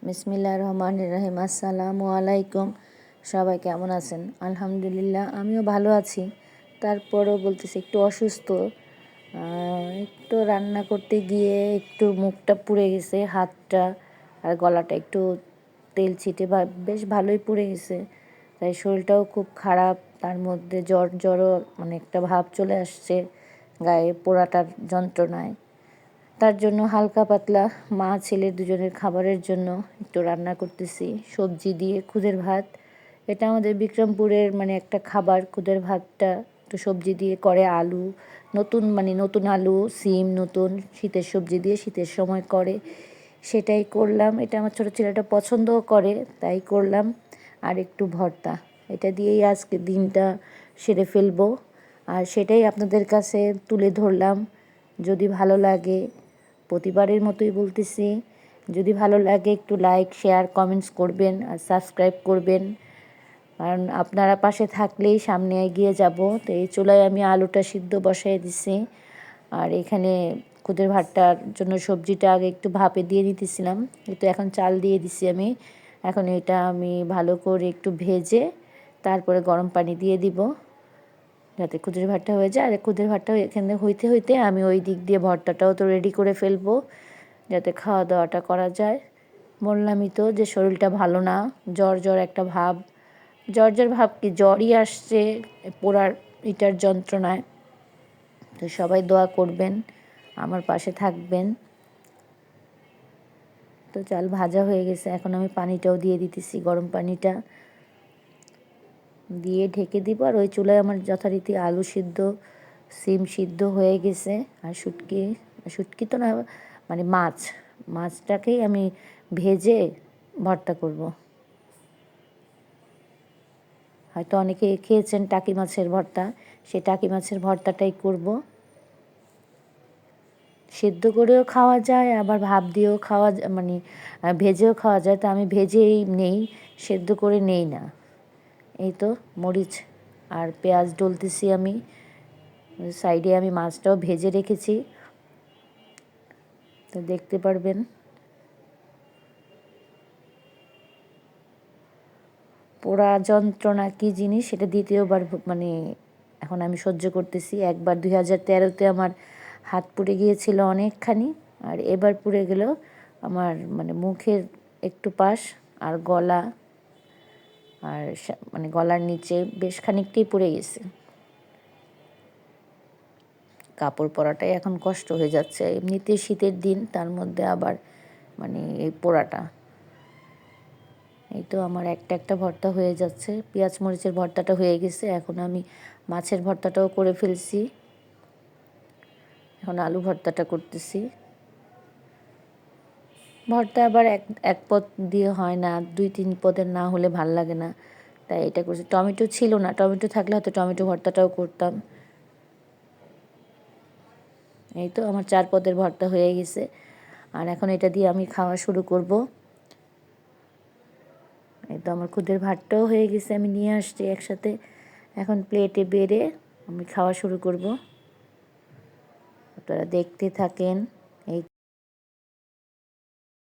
বিসমিল্লাহির রহমানির রহিম। আসসালামু আলাইকুম। সবাই কেমন আছেন? আলহামদুলিল্লাহ, আমিও ভালো আছি। তারপরও বলতেছি একটু অসুস্থ। একটু রান্না করতে গিয়ে একটু মুখটা পুড়ে গেছে, হাতটা আর গলাটা একটু তেল ছিটে বেশ ভালোই পুড়ে গেছে। তাই শরীরটাও খুব খারাপ, তার মধ্যে জ্বরও মানে একটা ভাব চলে আসছে গায়ে পোড়াটার যন্ত্রণায়। তার জন্য হালকা পাতলা মা ছেলে দুজনের খাবারের জন্য একটু রান্না করতেছি সবজি দিয়ে খুদের ভাত। এটা আমাদের বিক্রমপুরের মানে একটা খাবার। খুদের ভাতটা একটু সবজি দিয়ে করে, আলু নতুন আলু, সিম, নতুন শীতের সবজি দিয়ে শীতের সময় করে, সেটাই করলাম। এটা আমার ছোটো ছেলেটা পছন্দও করে, তাই করলাম। আর একটু ভর্তা, এটা দিয়েই আজকে দিনটা সেরে ফেলবো। আর সেটাই আপনাদের কাছে তুলে ধরলাম। যদি ভালো লাগে, প্রতিবারের মতোই বলতেছি, যদি ভালো লাগে একটু লাইক, শেয়ার, কমেন্টস করবেন আর সাবস্ক্রাইব করবেন, কারণ আপনারা পাশে থাকলেই সামনে এগিয়ে যাব। তো এই চুলায় আমি আলুটা সিদ্ধ বসাই দিছি, আর এখানে খুদের ভাতটার জন্য সবজিটা আগে একটু ভাপে দিয়ে দিতেছিলাম, কিন্তু এখন চাল দিয়ে দিছি আমি। এখন এটা আমি ভালো করে একটু ভেজে তারপরে গরম পানি দিয়ে দিব, যাতে খুদের ভাতটা হয়ে যায়। আর খুদের ভাতটা এখানে হইতে হইতে আমি ওই দিক দিয়ে ভর্তাটাও তো রেডি করে ফেলবো, যাতে খাওয়া দাওয়াটা করা যায়। বললামই তো যে শরীরটা ভালো না, জ্বর একটা ভাব। জ্বর ভাব কি, জ্বরই আসছে পোড়ার ইটার যন্ত্রণায়। তো সবাই দোয়া করবেন, আমার পাশে থাকবেন। তো চাল ভাজা হয়ে গেছে, এখন আমি পানিটাও দিয়ে দিতেছি, গরম পানিটা দিয়ে ঢেকে দিব। আর ওই চুলায় আমার যথারীতি আলু সিদ্ধ, সিম সিদ্ধ হয়ে গেছে। আর শুটকি তো না, মানে মাছটাকেই আমি ভেজে ভর্তা করব। হয়তো অনেকে খেয়েছেন টাকি মাছের ভর্তা, সেই টাকি মাছের ভর্তাটাই করব। সিদ্ধ করেও খাওয়া যায়, আবার ভাপ দিয়েও খাওয়া মানে ভেজেও খাওয়া যায়। তো আমি ভেজেই নেই, সেদ্ধ করে নেই না। এই তো মরিচ আর পেঁয়াজ ডলতেছি আমি, সাইডে আমি মাছটাও ভেজে রেখেছি, তো দেখতে পারবেন। পোড়া যন্ত্রণা কী জিনিস সেটা দ্বিতীয়বার মানে এখন আমি সহ্য করতেছি। একবার 2013-তে আমার হাত পুড়ে গিয়েছিল অনেকখানি, আর এবার পুড়ে গেল আমার মানে মুখের একটু পাশ আর গলা, আর মানে গলার নিচে বেশ খানিকটাই পুড়ে গেছে। কাপড় পরাটাই এখন কষ্ট হয়ে যাচ্ছে, এমনিতে শীতের দিন, তার মধ্যে আবার মানে এই পোড়াটা। এই তো আমার একটা ভর্তা হয়ে যাচ্ছে, পেঁয়াজ মরিচের ভর্তাটা হয়ে গেছে। এখন আমি মাছের ভর্তাটাও করে ফেলছি, এখন আলু ভর্তাটা করতেছি। ভর্তা আবার এক পদ দিয়ে হয় না, 2-3 পদের না হলে ভাল লাগে না, তাই এটা করছি। টমেটো ছিল না, টমেটো থাকলে হয়তো টমেটো ভর্তাটাও করতাম। এই তো আমার 4 পদের ভর্তা হয়ে গেছে, আর এখন এটা দিয়ে আমি খাওয়া শুরু করব। এই তো আমার খুদের ভাতটাও হয়ে গেছে, আমি নিয়ে আসছি একসাথে। এখন প্লেটে বেড়ে আমি খাওয়া শুরু করব, আপনারা দেখতে থাকেন।